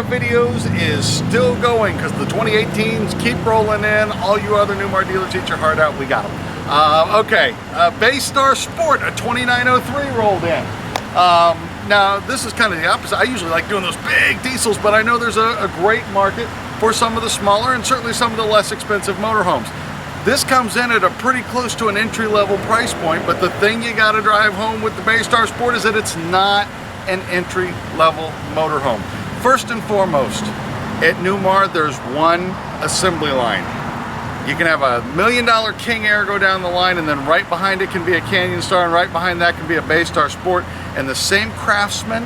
videos is still going because the 2018s keep rolling in. All you other Newmar dealers, eat your heart out, we got them. Okay, Baystar Sport, a 2903 rolled in. Now, this is kind of the opposite. I usually like doing those big diesels, but I know there's a great market for some of the smaller and certainly some of the less expensive motorhomes. This comes in at a pretty close to an entry-level price point, but the thing you got to drive home with the Baystar Sport is that it's not an entry-level motorhome. First and foremost, at Newmar, there's one assembly line. You can have a $1 million King Air go down the line, and then right behind it can be a Canyon Star, and right behind that can be a Baystar Sport. And the same craftsmen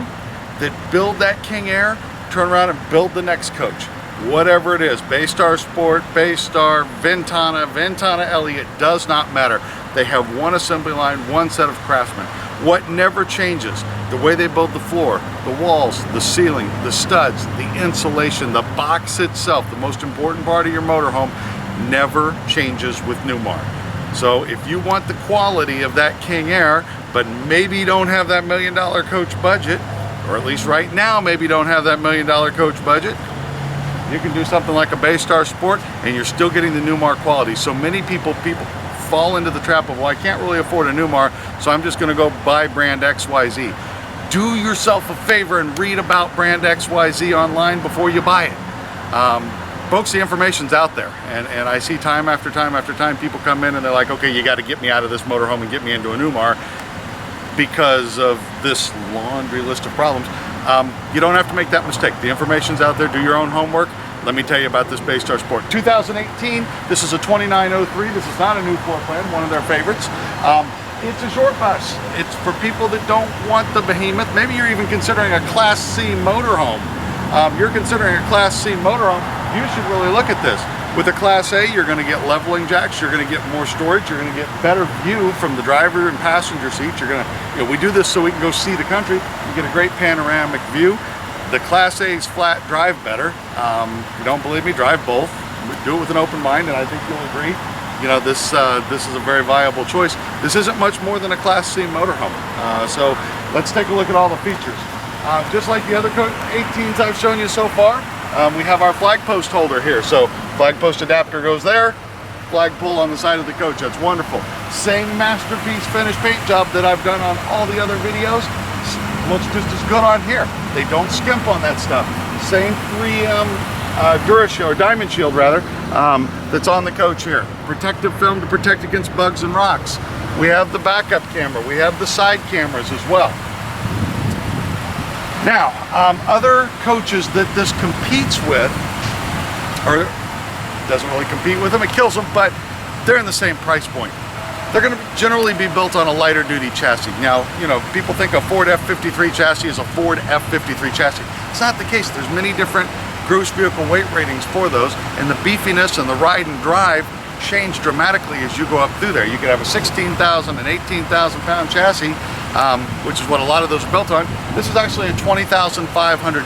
that build that King Air turn around and build the next coach. Whatever it is, Baystar Sport, Baystar, Ventana Elliott, does not matter. They have one assembly line, one set of craftsmen. What never changes, the way they build the floor, the walls, the ceiling, the studs, the insulation, the box itself, the most important part of your motorhome, never changes with Newmar. So if you want the quality of that King Air, but maybe you don't have that $1 million coach budget, or at least right now maybe you don't have that $1 million coach budget, you can do something like a Baystar Sport and you're still getting the Newmar quality. So many people fall into the trap of, well, I can't really afford a Newmar, so I'm just gonna go buy brand XYZ. Do yourself a favor and read about brand XYZ online before you buy it. Folks, the information's out there, and I see time after time after time people come in and they're like, okay, you got to get me out of this motorhome and get me into a Newmar because of this laundry list of problems. You don't have to make that mistake. The information's out there. Do your own homework. Let me tell you about this Baystar Sport. 2018, this is a 2903. This is not a new floor plan, one of their favorites. It's a short bus. It's for people that don't want the behemoth. Maybe you're even considering a Class C motorhome. You're considering a Class C motorhome, you should really look at this. With a Class A, you're going to get leveling jacks, you're going to get more storage, you're going to get better view from the driver and passenger seats. You're going to, we do this so we can go see the country. You get a great panoramic view. The Class A's flat drive better. If you don't believe me, drive both. Do it with an open mind, and I think you'll agree. This is a very viable choice. This isn't much more than a Class C motorhome. So let's take a look at all the features. Just like the other 18s I've shown you so far, we have our flag post holder here. So flag post adapter goes there, flag pull on the side of the coach. That's wonderful. Same masterpiece finish paint job that I've done on all the other videos. Looks just as good on here. They don't skimp on that stuff. Same 3M DuraShield, or Diamond Shield rather, that's on the coach here. Protective film to protect against bugs and rocks. We have the backup camera. We have the side cameras as well. Now, other coaches that this competes with, or doesn't really compete with them, it kills them, but they're in the same price point. They're going to generally be built on a lighter duty chassis. Now, people think a Ford F53 chassis is a Ford F53 chassis. It's not the case. There's many different gross vehicle weight ratings for those, and the beefiness and the ride and drive change dramatically as you go up through there. You could have a 16,000 and 18,000 pound chassis, which is what a lot of those are built on. This is actually a 20,500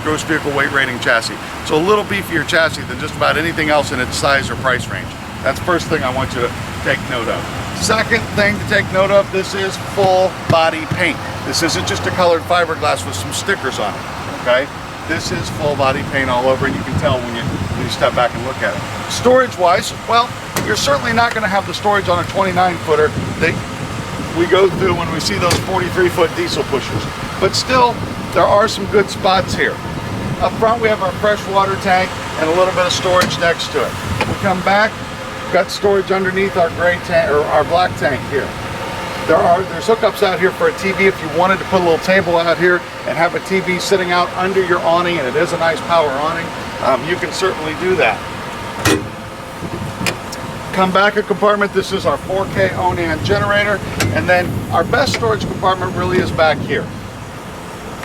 gross vehicle weight rating chassis. So a little beefier chassis than just about anything else in its size or price range. That's the first thing I want you to take note of. Second thing to take note of, this is full body paint. This isn't just a colored fiberglass with some stickers on it, okay? This is full body paint all over, and you can tell when you step back and look at it. Storage wise, well, you're certainly not going to have the storage on a 29-footer that we go through when we see those 43-foot diesel pushers. But still, there are some good spots here. Up front, we have our fresh water tank and a little bit of storage next to it. We come back, we've got storage underneath our gray tank, or our black tank here. There's hookups out here for a TV if you wanted to put a little table out here and have a TV sitting out under your awning, and it is a nice power awning. You can certainly do that. Come back a compartment, this is our 4K Onan generator, and then our best storage compartment really is back here.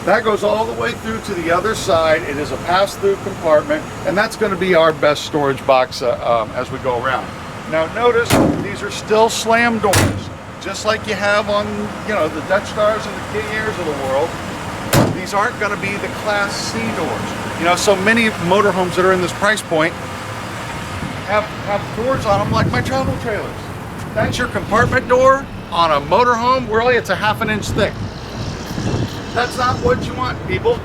That goes all the way through to the other side. It is a pass-through compartment, and that's going to be our best storage box as we go around. Now notice, these are still slam doors, just like you have on the Dutch Stars and the King Airs of the world. These aren't going to be the Class C doors. So many motorhomes that are in this price point have doors on them like my travel trailers. That's your compartment door on a motorhome. Really, it's a ½ inch thick. That's not what you want, people.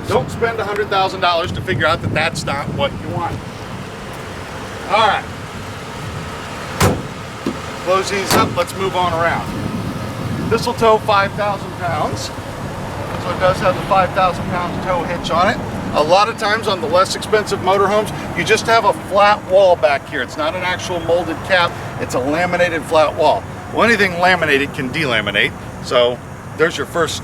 Don't spend $100,000 to figure out that that's not what you want. All right. Close these up, let's move on around. This will tow 5,000 pounds. So it does have the 5,000 pound tow hitch on it. A lot of times on the less expensive motorhomes, you just have a flat wall back here. It's not an actual molded cap, it's a laminated flat wall. Well, anything laminated can delaminate, so there's your first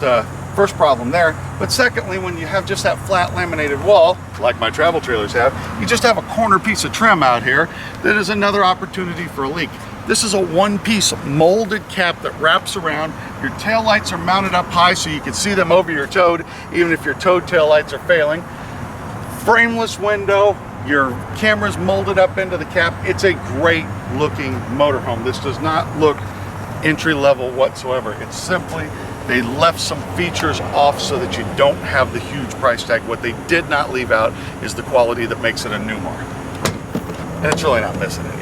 problem there. But secondly, when you have just that flat laminated wall, like my travel trailers have, you just have a corner piece of trim out here that is another opportunity for a leak. This is a one-piece molded cap that wraps around. Your tail lights are mounted up high so you can see them over your toad, even if your toad tail lights are failing. Frameless window, your camera's molded up into the cap. It's a great looking motorhome. This does not look entry level whatsoever. It's simply, they left some features off so that you don't have the huge price tag. What they did not leave out is the quality that makes it a Newmar. And it's really not missing anything.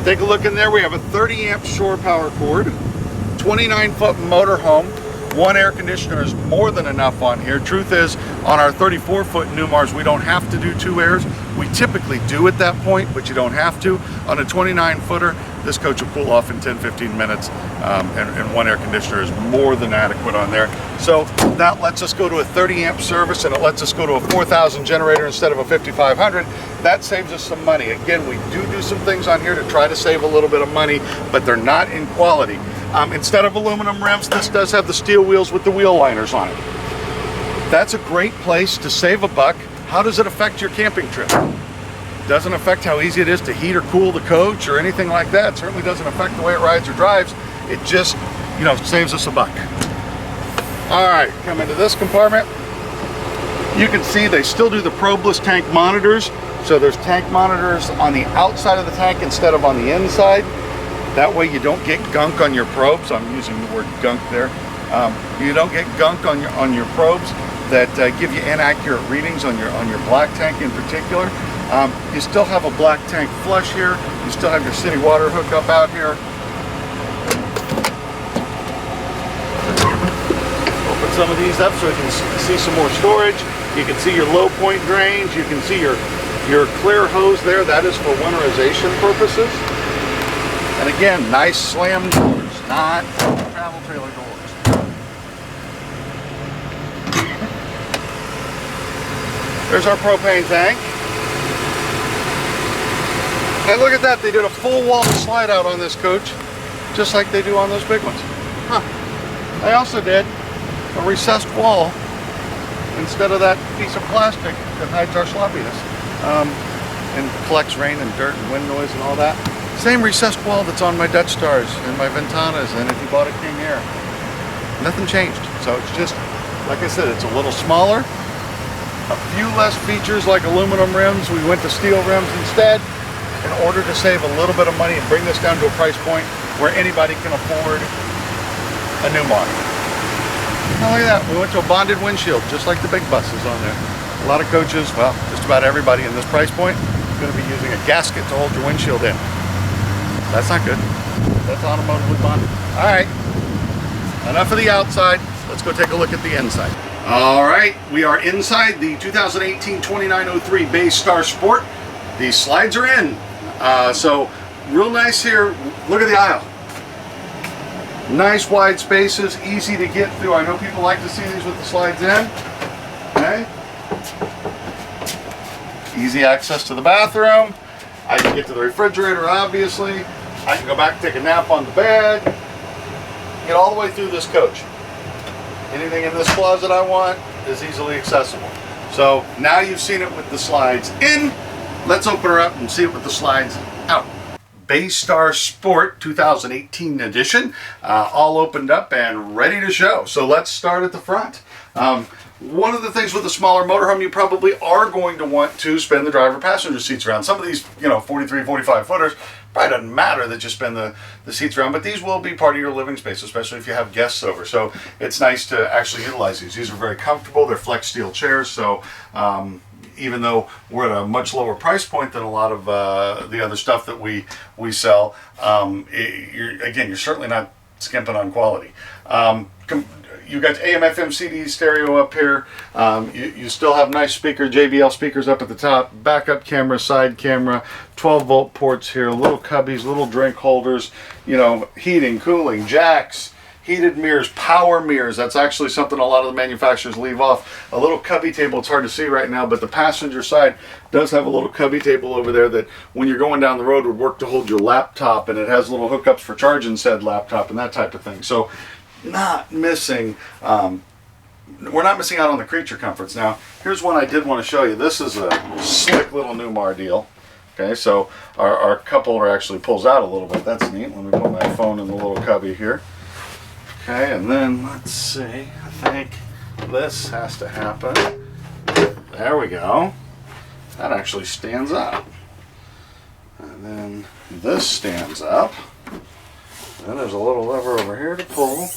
Take a look in there. We have a 30 amp shore power cord, 29-foot motorhome. One air conditioner is more than enough on here. Truth is, on our 34-foot Newmars, we don't have to do 2 airs. We typically do at that point, but you don't have to. On a 29-footer, this coach will cool off in 10-15 minutes, and one air conditioner is more than adequate on there. So that lets us go to a 30 amp service, and it lets us go to a 4,000 generator instead of a 5,500. That saves us some money. Again, we do some things on here to try to save a little bit of money, but they're not in quality. Instead of aluminum rims, this does have the steel wheels with the wheel liners on it. That's a great place to save a buck. How does it affect your camping trip? It doesn't affect how easy it is to heat or cool the coach or anything like that. It certainly doesn't affect the way it rides or drives. It just, saves us a buck. All right, come into this compartment. You can see they still do the probeless tank monitors. So there's tank monitors on the outside of the tank instead of on the inside. That way you don't get gunk on your probes. I'm using the word gunk there. You don't get gunk on your probes that give you inaccurate readings on your black tank in particular. You still have a black tank flush here. You still have your city water hookup out here. Open some of these up so you can see some more storage. You can see your low point drains. You can see your clear hose there. That is for winterization purposes. And again, nice slam doors, not travel trailer doors. There's our propane tank. And look at that, they did a full wall slide out on this coach, just like they do on those big ones. Huh. They also did a recessed wall instead of that piece of plastic that hides our sloppiness and collects rain and dirt and wind noise and all that. Same recessed wall that's on my Dutch Stars and my Ventanas, and if you bought a King Air. Nothing changed. So it's just, like I said, it's a little smaller, a few less features like aluminum rims. We went to steel rims instead in order to save a little bit of money and bring this down to a price point where anybody can afford a Newmar. Now look at that, we went to a bonded windshield, just like the big buses on there. A lot of coaches, well, just about everybody in this price point is going to be using a gasket to hold your windshield in. That's not good. That's automotively bonded. All right, enough of the outside. Let's go take a look at the inside. All right, we are inside the 2018 2903 Baystar Sport. These slides are in. So real nice here. Look at the aisle. Nice wide spaces, easy to get through. I know people like to see these with the slides in. Okay. Easy access to the bathroom. I can get to the refrigerator, obviously. I can go back and take a nap on the bed. Get all the way through this coach. Anything in this closet I want is easily accessible. So now you've seen it with the slides in. Let's open her up and see it with the slides out. Baystar Sport 2018 edition, all opened up and ready to show. So let's start at the front. One of the things with a smaller motorhome, you probably are going to want to spin the driver passenger seats around. Some of these, 43, 45 footers, probably doesn't matter that you spin the seats around, but these will be part of your living space, especially if you have guests over. So it's nice to actually utilize these. These are very comfortable. They're flex steel chairs. So even though we're at a much lower price point than a lot of the other stuff that we sell, you're certainly not skimping on quality. you got AM/FM CD stereo up here. You still have nice speaker, JBL speakers up at the top. Backup camera, side camera, 12-volt ports here. Little cubbies, little drink holders. You know, heating, cooling, jacks. Heated mirrors, power mirrors. That's actually something a lot of the manufacturers leave off. A little cubby table. It's hard to see right now, but the passenger side does have a little cubby table over there that when you're going down the road would work to hold your laptop, and it has little hookups for charging said laptop and that type of thing. So not missing, we're not missing out on the creature comforts. Now, here's one I did want to show you. This is a slick little Newmar deal. Okay, so our cup holder actually pulls out a little bit. That's neat. Let me put my phone in the little cubby here. Okay, and then let's see, I think this has to happen. There we go. That actually stands up. And then this stands up. Then there's a little lever over here to pull.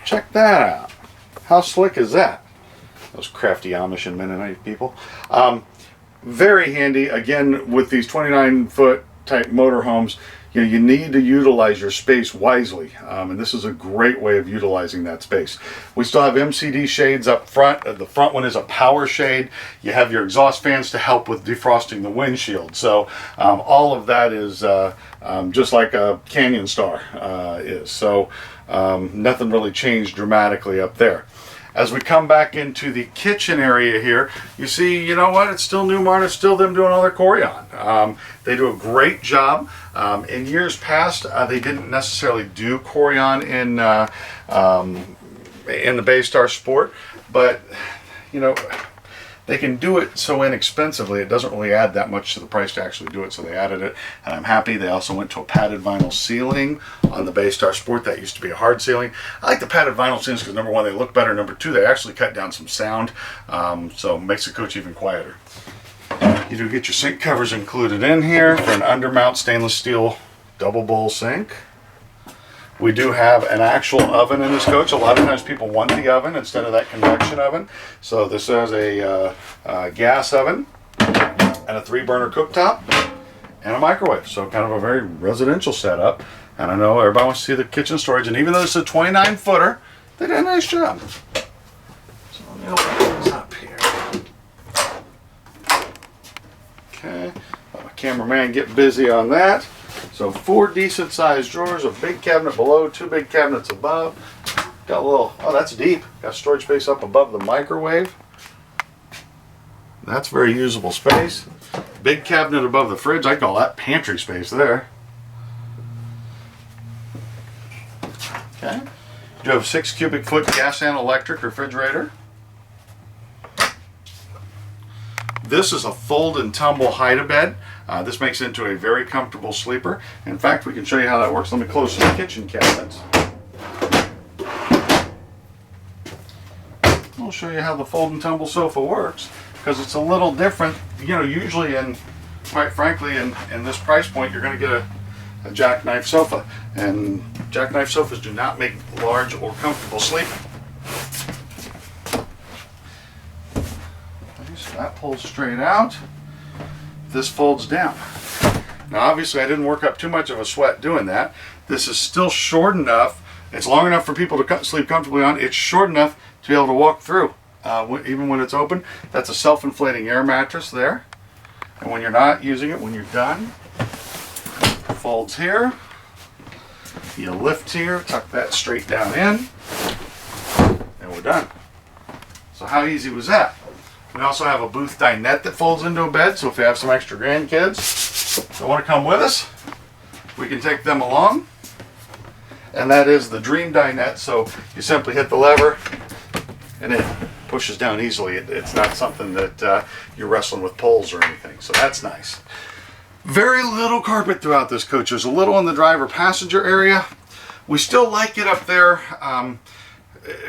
Check that out. How slick is that? Those crafty Amish and Mennonite people. Very handy, again, with these 29-foot type motorhomes. You know, you need to utilize your space wisely, and this is a great way of utilizing that space. We still have MCD shades up front. The front one is a power shade. You have your exhaust fans to help with defrosting the windshield. So all of that is just like a Canyon Star is. So nothing really changed dramatically up there. As we come back into the kitchen area here, you see, you know what? It's still Newmar. It's still them doing all their Corian. They do a great job. In years past, they didn't necessarily do Corian in the Baystar Sport, but you know, they can do it so inexpensively. It doesn't really add that much to the price to actually do it, so they added it, and I'm happy. They also went to a padded vinyl ceiling on the Baystar Sport. That used to be a hard ceiling. I like the padded vinyl ceilings because number one, they look better. Number two, they actually cut down some sound, so it makes the coach even quieter. You do get your sink covers included in here for an undermount stainless steel double bowl sink. We do have an actual oven in this coach. A lot of times people want the oven instead of that convection oven. So this has a gas oven and a 3-burner cooktop and a microwave. So kind of a very residential setup. And I know everybody wants to see the kitchen storage. And even though it's a 29-footer, they did a nice job. So let me open this up here. Okay, let my cameraman get busy on that. So 4 decent sized drawers, a big cabinet below, 2 big cabinets above. Got a little, oh that's deep. Got storage space up above the microwave. That's very usable space. Big cabinet above the fridge. I call that pantry space there. Okay. You have a 6 cubic foot gas and electric refrigerator. This is a fold and tumble hide-a-bed. This makes it into a very comfortable sleeper. In fact, we can show you how that works. Let me close the kitchen cabinets. I'll show you how the fold and tumble sofa works, because it's a little different. You know, usually, and quite frankly, in this price point, you're going to get a jackknife sofa. And jackknife sofas do not make large or comfortable sleeping. So that pulls straight out. This folds down. Now obviously I didn't work up too much of a sweat doing that. This is still short enough. It's long enough for people to sleep comfortably on. It's short enough to be able to walk through, even when it's open. That's a self-inflating air mattress there. And when you're not using it, when you're done, folds here. You lift here, tuck that straight down in, and we're done. So how easy was that? We also have a booth dinette that folds into a bed, so if you have some extra grandkids that want to come with us, we can take them along. And that is the Dream Dinette, so you simply hit the lever and it pushes down easily. It's not something that you're wrestling with poles or anything, so that's nice. Very little carpet throughout this coach. There's a little in the driver passenger area. We still like it up there.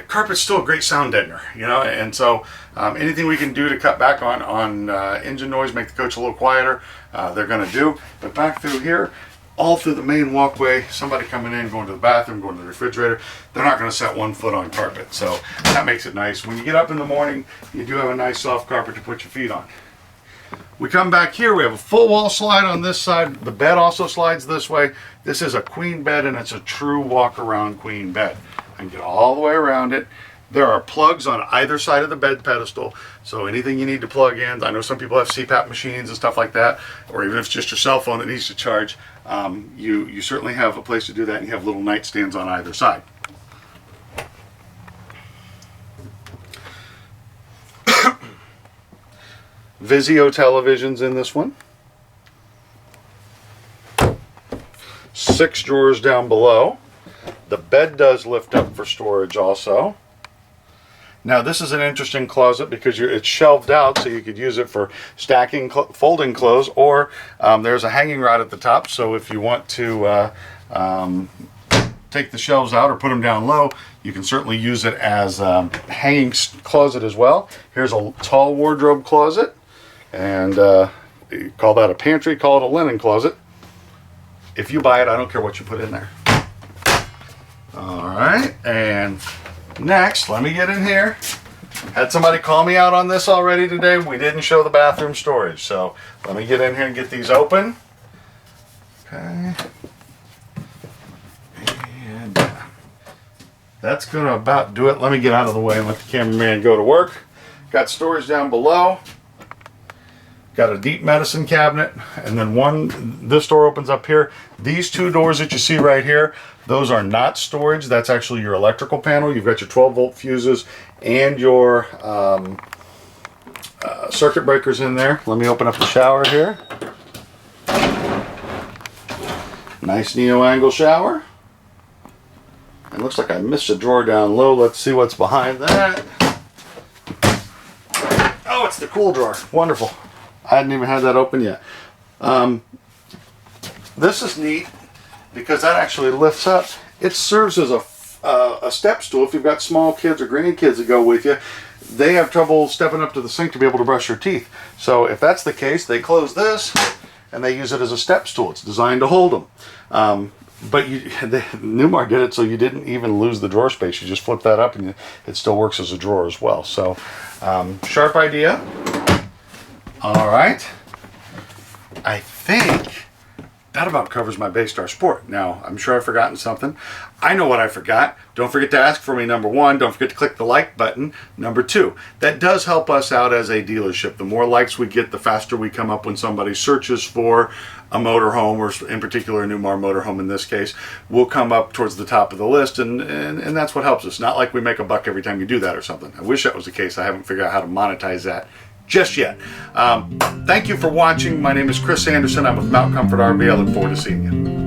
Carpet's still a great sound deadener, you know, and so anything we can do to cut back on engine noise, make the coach a little quieter, they're going to do. But back through here, all through the main walkway, somebody coming in, going to the bathroom, going to the refrigerator, they're not going to set 1 foot on carpet. So that makes it nice. When you get up in the morning, you do have a nice soft carpet to put your feet on. We come back here, we have a full wall slide on this side. The bed also slides this way. This is a queen bed, and it's a true walk around queen bed. and get all the way around it. There are plugs on either side of the bed pedestal, so anything you need to plug in. I know some people have CPAP machines and stuff like that, or even if it's just your cell phone that needs to charge, you certainly have a place to do that, and you have little nightstands on either side. Vizio televisions in this one. 6 drawers down below. The bed does lift up for storage also. Now this is an interesting closet because it's shelved out, so you could use it for stacking, folding clothes, or there's a hanging rod at the top, so if you want to take the shelves out or put them down low, you can certainly use it as a hanging closet as well. Here's a tall wardrobe closet, and you call that a pantry, call it a linen closet. If you buy it, I don't care what you put in there. All right, and next, let me get in here. Had somebody call me out on this already today. We didn't show the bathroom storage, so let me get in here and get these open. Okay. And that's going to about do it. Let me get out of the way and let the cameraman go to work. Got storage down below. Got a deep medicine cabinet, and then this door opens up here. These 2 doors that you see right here, those are not storage. That's actually your electrical panel. You've got your 12-volt fuses and your circuit breakers in there. Let me open up the shower here. Nice neo-angle shower. It looks like I missed a drawer down low. Let's see what's behind that. Oh, it's the cool drawer. Wonderful. I hadn't even had that open yet. This is neat because that actually lifts up. It serves as a step stool. If you've got small kids or grandkids that go with you, they have trouble stepping up to the sink to be able to brush their teeth. So if that's the case, they close this and they use it as a step stool. It's designed to hold them. But Newmar did it so you didn't even lose the drawer space. You just flip that up and it still works as a drawer as well. So sharp idea. All right, I think that about covers my Baystar Sport. Now, I'm sure I've forgotten something. I know what I forgot. Don't forget to ask for me, number 1. Don't forget to click the like button. Number 2, that does help us out as a dealership. The more likes we get, the faster we come up when somebody searches for a motorhome, or in particular a Newmar motorhome in this case. We'll come up towards the top of the list, and that's what helps us. Not like we make a buck every time you do that or something. I wish that was the case. I haven't figured out how to monetize that just yet. Thank you for watching. My name is Chris Anderson. I'm with Mount Comfort RV. I look forward to seeing you.